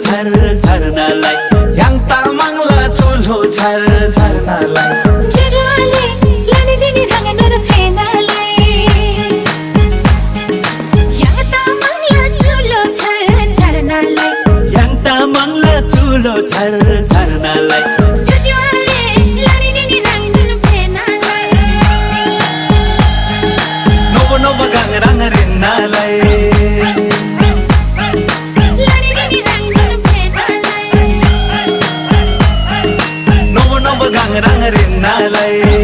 झर झर्नालाई याङ तामाङला चुलो झर झर्नालाई जुजुआले लाने दिने रंगन र फेनालाई याङ तामाङला चुलो झर झर्नालाई याङ तामाङला चुलो झर झर्नालाई जुजुआले लाने दिने रंगन फेनालाई नोबो नोबो गाङ राङ रिन्नालाई gang rang rin na lai